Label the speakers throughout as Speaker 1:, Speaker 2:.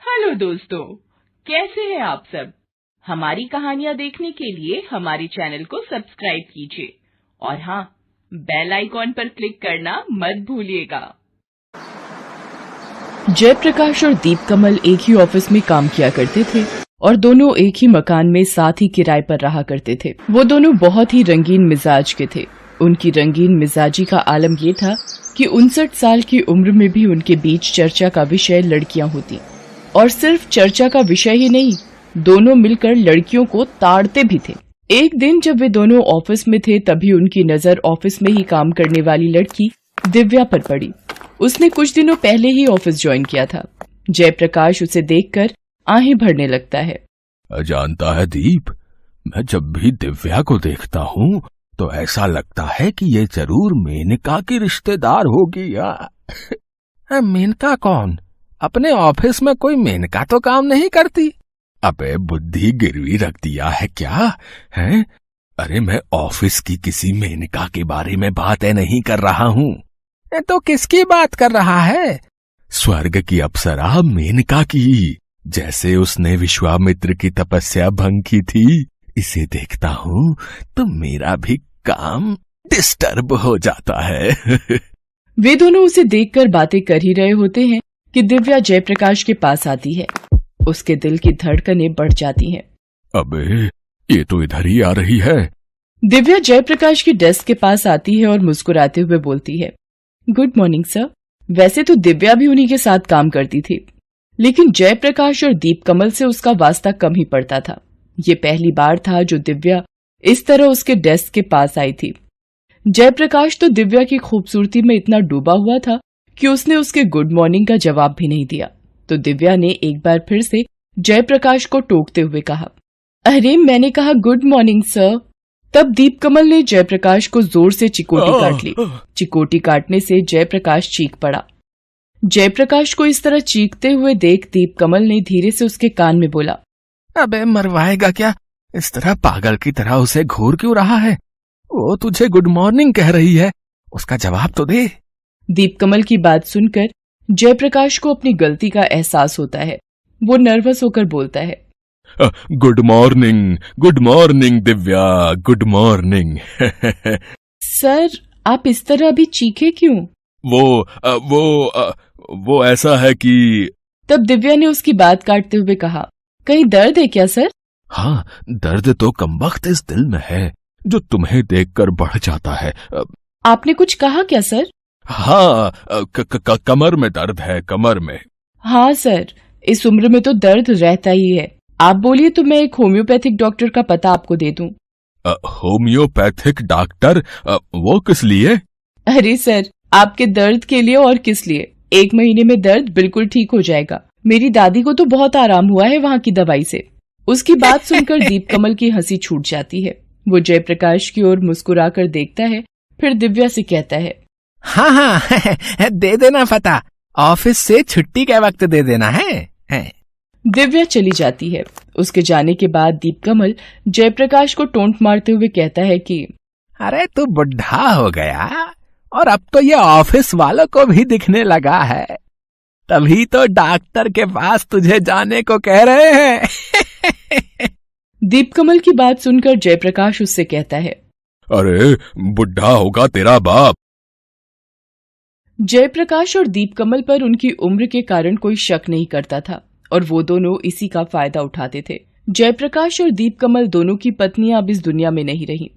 Speaker 1: Hello दोस्तों, कैसे हैं आप सब। हमारी कहानियाँ देखने के लिए हमारे चैनल को सब्सक्राइब कीजिए और हाँ, बेल आइकॉन पर क्लिक करना मत भूलिएगा। जयप्रकाश और दीपकमल एक ही ऑफिस में काम किया करते थे और दोनों एक ही मकान में साथ ही किराए पर रहा करते थे। वो दोनों बहुत ही रंगीन मिजाज के थे। उनकी रंगीन मिजाजी का आलम ये था कि 59 साल की उम्र में भी उनके बीच चर्चा का विषय लड़कियां होती, और सिर्फ चर्चा का विषय ही नहीं, दोनों मिलकर लड़कियों को ताड़ते भी थे। एक दिन जब वे दोनों ऑफिस में थे, तभी उनकी नजर ऑफिस में ही काम करने वाली लड़की दिव्या पर पड़ी। उसने कुछ दिनों पहले ही ऑफिस ज्वाइन किया था। जयप्रकाश उसे देखकर आहें भरने लगता है।
Speaker 2: जानता है दीप, मैं जब भी दिव्या को देखता हूँ तो ऐसा लगता है कि ये जरूर मेनका की रिश्तेदार होगी। मेनका कौन? अपने ऑफिस में कोई मेनका तो काम नहीं करती। अबे बुद्धि गिरवी रख दिया है क्या? हैं? अरे मैं ऑफिस की किसी मेनका के बारे में बातें नहीं कर रहा हूँ। तो किसकी बात कर रहा है? स्वर्ग की अप्सरा मेनका की। जैसे उसने विश्वामित्र की तपस्या भंग की थी, इसे देखता हूँ तो मेरा भी काम डिस्टर्ब हो जाता है।
Speaker 1: वे दोनों उसे देखकर बातें कर ही रहे होते हैं कि दिव्या जयप्रकाश के पास आती है। उसके दिल की धड़कनें बढ़ जाती हैं।
Speaker 2: अबे ये तो इधर ही आ रही है।
Speaker 1: दिव्या जयप्रकाश की डेस्क के पास आती है और मुस्कुराते हुए बोलती है, गुड मॉर्निंग सर। वैसे तो दिव्या भी उन्हीं के साथ काम करती थी, लेकिन जयप्रकाश और दीपकमल से उसका वास्ता कम ही पड़ता था। ये पहली बार था जो दिव्या इस तरह उसके डेस्क के पास आई थी। जयप्रकाश तो दिव्या की खूबसूरती में इतना डूबा हुआ था कि उसने उसके गुड मॉर्निंग का जवाब भी नहीं दिया। तो दिव्या ने एक बार फिर से जयप्रकाश को टोकते हुए कहा, अरे मैंने कहा गुड मॉर्निंग सर। तब दीपकमल ने जयप्रकाश को जोर से चिकोटी काट ली। चिकोटी काटने से जयप्रकाश चीख पड़ा। जयप्रकाश को इस तरह चीखते हुए देख दीपकमल ने धीरे से उसके कान में बोला,
Speaker 2: अबे मरवाएगा क्या? इस तरह पागल की तरह उसे घूर क्यों रहा है? वो तुझे गुड मॉर्निंग कह रही है, उसका जवाब तो दे।
Speaker 1: दीपकमल की बात सुनकर जयप्रकाश को अपनी गलती का एहसास होता है। वो नर्वस होकर बोलता है,
Speaker 2: good morning Divya, good morning.
Speaker 1: Sir आप इस तरह अभी चीखे क्यों?
Speaker 2: वो ऐसा है कि।
Speaker 1: तब दिव्या ने उसकी बात काटते हुए कहा, कहीं दर्द है क्या सर?
Speaker 2: हाँ, दर्द तो कमबख्त इस दिल में है जो तुम्हें देखकर बढ़ जाता है।
Speaker 1: आपने कुछ कहा क्या सर?
Speaker 2: हाँ, कमर में दर्द है, कमर में।
Speaker 1: हाँ सर, इस उम्र में तो दर्द रहता ही है। आप बोलिए तो मैं एक होम्योपैथिक डॉक्टर का पता आपको दे दूं।
Speaker 2: Homeopathic doctor? वो किस लिए?
Speaker 1: अरे सर, आपके दर्द के लिए और किस लिए। 1 महीने में दर्द बिल्कुल ठीक हो जाएगा। मेरी दादी को तो बहुत आराम हुआ है वहाँ की दवाई से। उसकी बात सुनकर दीपकमल की हंसी छूट जाती है। वो जयप्रकाश की ओर मुस्कुराकर देखता है, फिर दिव्या से कहता है,
Speaker 3: हाँ दे देना पता, ऑफिस से छुट्टी के वक्त दे देना है।
Speaker 1: दिव्या चली जाती है। उसके जाने के बाद दीपकमल जयप्रकाश को टोंट मारते हुए कहता है कि
Speaker 3: अरे तू बुढ़ा हो गया और अब तो ये ऑफिस वालों को भी दिखने लगा है, तभी तो डॉक्टर के पास तुझे जाने को कह रहे हैं।
Speaker 1: दीपकमल की बात सुनकर जयप्रकाश उससे कहता है,
Speaker 2: अरे बुढ़ा होगा तेरा बाप।
Speaker 1: जयप्रकाश और दीपकमल पर उनकी उम्र के कारण कोई शक नहीं करता था और वो दोनों इसी का फायदा उठाते थे। जयप्रकाश और दीपकमल दोनों की पत्नियां अब इस दुनिया में नहीं रहीं।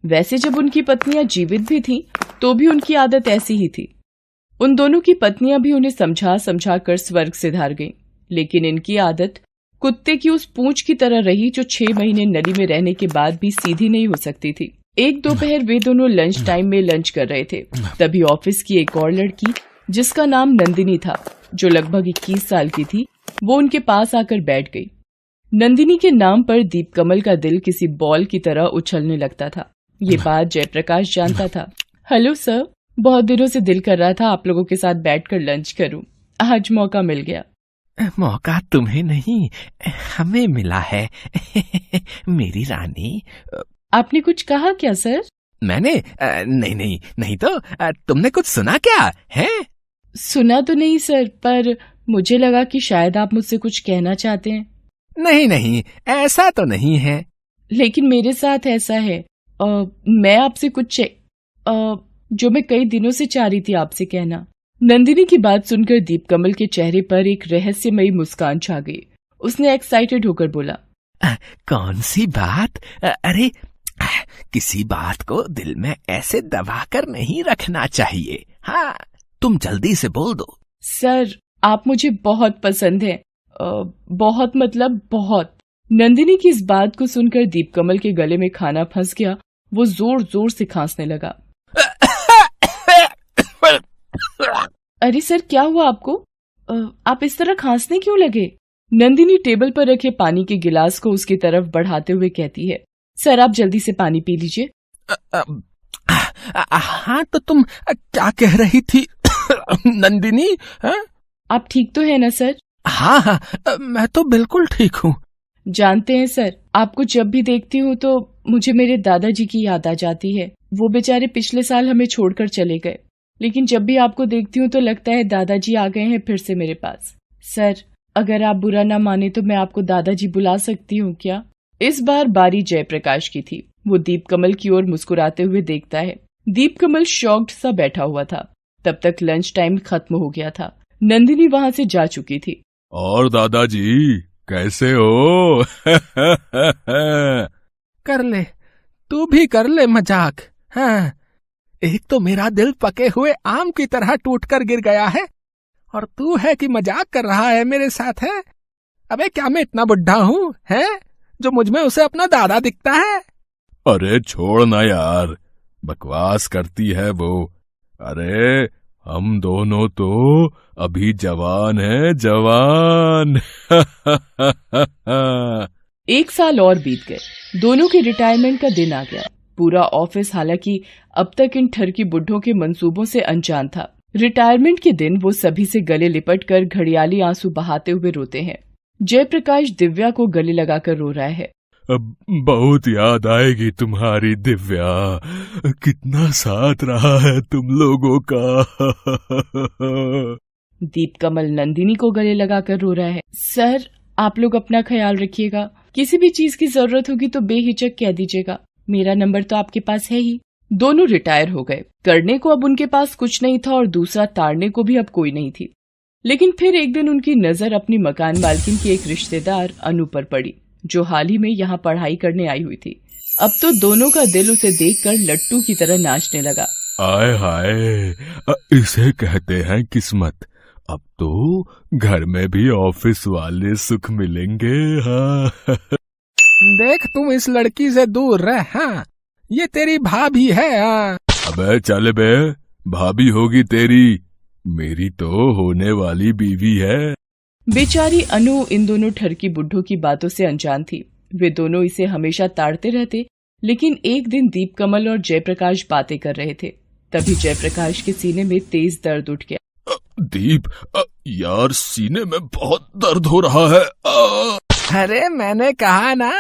Speaker 1: वैसे जब उनकी पत्नियां जीवित भी थीं, तो भी उनकी आदत ऐसी ही थी। उन दोनों की पत्नियां भी उन्हें समझा कर स्वर्ग से धार गईं, लेकिन इनकी आदत कुत्ते की उस पूंछ की तरह रही जो 6 महीने नली में रहने के बाद भी सीधी नहीं हो सकती थी। एक दोपहर वे दोनों लंच टाइम में लंच कर रहे थे। तभी ऑफिस की एक और लड़की, जिसका नाम नंदिनी था, जो लगभग 21 साल की थी, वो उनके पास आकर बैठ गई। नंदिनी के नाम पर दीपकमल का दिल किसी बॉल की तरह उछलने लगता था। ये बात जयप्रकाश जानता था। हेलो सर, बहुत दिनों से दिल कर रहा था आप लोगों के साथ बैठकर लंच करूं। आज मौका मिल गया।
Speaker 3: मौका तुम्हें नहीं, हमें मिला है। मेरी रानी।
Speaker 1: आपने कुछ कहा क्या सर?
Speaker 3: मैंने नहीं तो तुमने कुछ सुना क्या है?
Speaker 1: सुना तो नहीं सर, पर मुझे लगा कि शायद आप मुझसे कुछ कहना चाहते हैं।
Speaker 3: नहीं नहीं, ऐसा तो नहीं है।
Speaker 1: लेकिन मेरे साथ ऐसा है। मैं आपसे कुछ जो मैं कई दिनों से चाह रही थी आपसे कहना। नंदिनी की बात सुनकर दीपकमल के चेहरे पर एक रहस्यमयी मुस्कान छा गई। उसने एक्साइटेड होकर बोला,
Speaker 3: कौन सी बात? अरे, किसी बात को दिल में ऐसे दबा कर नहीं रखना चाहिए। हाँ, तुम जल्दी से बोल दो।
Speaker 1: सर, आप मुझे बहुत पसंद है। बहुत मतलब बहुत। नंदिनी की इस बात को सुनकर दीपकमल के गले में खाना फंस गया। वो जोर जोर से खांसने लगा। अरे सर, क्या हुआ आपको? आप इस तरह खांसने क्यों लगे? नंदिनी टेबल पर रखे पानी के गिलास को उसकी तरफ बढ़ाते हुए कहती है, सर आप जल्दी से पानी पी लीजिए।
Speaker 3: हाँ, तो तुम क्या कह रही थी नंदिनी?
Speaker 1: आप ठीक तो है ना सर?
Speaker 3: हाँ हाँ, मैं तो बिल्कुल ठीक हूँ।
Speaker 1: जानते हैं सर, आपको जब भी देखती हूँ तो मुझे मेरे दादाजी की याद आ जाती है। वो बेचारे पिछले साल हमें छोड़कर चले गए, लेकिन जब भी आपको देखती हूँ तो लगता है दादाजी आ गए हैं फिर से मेरे पास। सर, अगर आप बुरा ना माने तो मैं आपको दादाजी बुला सकती हूँ क्या? इस बार बारी जयप्रकाश की थी। वो दीपकमल की ओर मुस्कुराते हुए देखता है। दीपकमल शॉक्ड सा बैठा हुआ था। तब तक लंच टाइम खत्म हो गया था। नंदिनी वहाँ से जा चुकी थी।
Speaker 2: और दादाजी कैसे हो?
Speaker 3: कर ले, तू भी कर ले मजाक। हाँ, एक तो मेरा दिल पके हुए आम की तरह टूटकर गिर गया है, और तू है कि मजाक कर रहा है मेरे साथ है? अबे क्या मैं इतना बुढ़ा हूँ है जो मुझ में उसे अपना दादा दिखता है?
Speaker 2: अरे छोड़ ना यार, बकवास करती है वो। अरे हम दोनों तो अभी जवान हैं, जवान।
Speaker 1: 1 साल और बीत गए। दोनों के रिटायरमेंट का दिन आ गया। पूरा ऑफिस हालांकि अब तक इन ठरकी बुड्ढों के मंसूबों से अनजान था। रिटायरमेंट के दिन वो सभी से गले लिपटकर घड़ियाली आंसू बहाते हुए रोते हैं। जयप्रकाश दिव्या को गले लगाकर रो रहा है।
Speaker 2: अब बहुत याद आएगी तुम्हारी दिव्या, कितना साथ रहा है तुम लोगों का।
Speaker 1: दीपकमल नंदिनी को गले लगाकर रो रहा है। सर, आप लोग अपना ख्याल रखिएगा। किसी भी चीज की जरूरत होगी तो बेहिचक कह दीजिएगा। मेरा नंबर तो आपके पास है ही। दोनों रिटायर हो गए। करने को अब उनके पास कुछ नहीं था और दूसरा ताड़ने को भी अब कोई नहीं थी। लेकिन फिर एक दिन उनकी नजर अपनी मकान मालकिन की एक रिश्तेदार अनु पर पड़ी, जो हाल ही में यहाँ पढ़ाई करने आई हुई थी। अब तो दोनों का दिल उसे देखकर लट्टू की तरह नाचने लगा।
Speaker 2: आय हाय, इसे कहते हैं किस्मत। अब तो घर में भी ऑफिस वाले सुख मिलेंगे। हाँ।
Speaker 3: देख, तुम इस लड़की से दूर रह। हाँ, ये तेरी भाभी है। हाँ।
Speaker 2: अबे चल बे, भाभी होगी तेरी, मेरी तो होने वाली बीवी है।
Speaker 1: बेचारी अनु इन दोनों ठरकी बुड्ढों की बातों से अनजान थी। वे दोनों इसे हमेशा ताड़ते रहते, लेकिन एक दिन दीपकमल और जयप्रकाश बातें कर रहे थे। तभी जयप्रकाश के सीने में तेज दर्द उठ गया।
Speaker 2: दीप, यार सीने में बहुत दर्द हो रहा है।
Speaker 3: अरे मैंने कहा ना,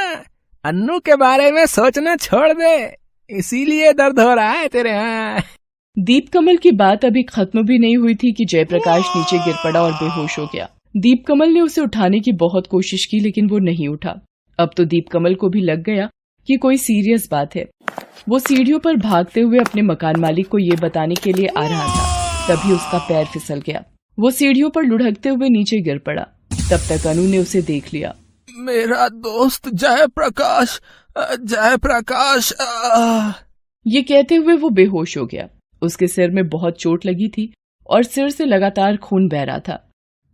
Speaker 3: अन्नू के बारे में सोचना छोड़ दे, इसीलिए दर्द हो रहा है तेरे। हाँ।
Speaker 1: दीपकमल की बात अभी खत्म भी नहीं हुई थी कि जयप्रकाश नीचे गिर पड़ा और बेहोश हो गया। दीपकमल ने उसे उठाने की बहुत कोशिश की, लेकिन वो नहीं उठा। अब तो दीपकमल को भी लग गया कि कोई सीरियस बात है। वो सीढ़ियों पर भागते हुए अपने मकान मालिक को ये बताने के लिए आ रहा था, तभी उसका पैर फिसल गया। वो सीढ़ियों पर लुढ़कते हुए नीचे गिर पड़ा। तब तक अनु ने उसे देख लिया।
Speaker 3: मेरा दोस्त जयप्रकाश, जयप्रकाश।
Speaker 1: ये कहते हुए वो बेहोश हो गया। उसके सिर में बहुत चोट लगी थी और सिर से लगातार खून बह रहा था।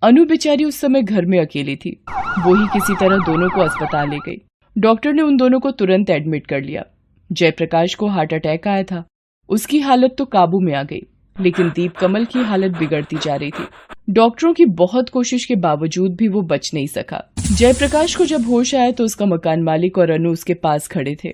Speaker 1: अनु बेचारी उस समय घर में अकेली थी। वो ही किसी तरह दोनों को अस्पताल ले गई। डॉक्टर ने उन दोनों को तुरंत एडमिट कर लिया। जयप्रकाश को हार्ट अटैक आया था। उसकी हालत तो काबू में आ गई, लेकिन दीपकमल की हालत बिगड़ती जा रही थी। डॉक्टरों की बहुत कोशिश के बावजूद भी वो बच नहीं सका। जयप्रकाश को जब होश आया तो उसका मकान मालिक और अनु उसके पास खड़े थे।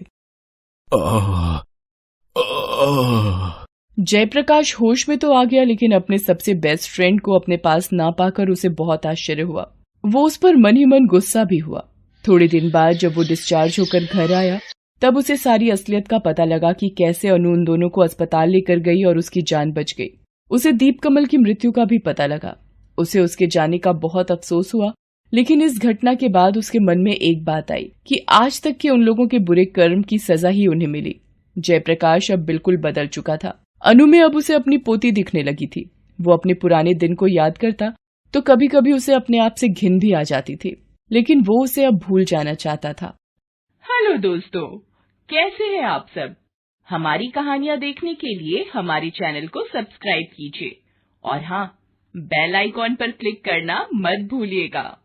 Speaker 1: जयप्रकाश होश में तो आ गया, लेकिन अपने सबसे बेस्ट फ्रेंड को अपने पास ना पाकर उसे बहुत आश्चर्य हुआ। वो उस पर मन ही मन गुस्सा भी हुआ। थोड़े दिन बाद जब वो डिस्चार्ज होकर घर आया, तब उसे सारी असलियत का पता लगा कि कैसे अनु उन दोनों को अस्पताल लेकर गई और उसकी जान बच गई। उसे दीपकमल की मृत्यु का भी पता लगा। उसे उसके जाने का बहुत अफसोस हुआ, लेकिन इस घटना के बाद उसके मन में एक बात आई कि आज तक के उन लोगों के बुरे कर्म की सजा ही उन्हें मिली। जयप्रकाश अब बिल्कुल बदल चुका था। अनु में अब उसे अपनी पोती दिखने लगी थी। वो अपने पुराने दिन को याद करता तो कभी कभी उसे अपने आप से घिन भी आ जाती थी, लेकिन वो उसे अब भूल जाना चाहता था।
Speaker 4: हेलो दोस्तों, कैसे हैं आप सब? हमारी कहानियां देखने के लिए हमारे चैनल को सब्सक्राइब कीजिए और हाँ, बेल आइकॉन पर क्लिक करना मत भूलिएगा।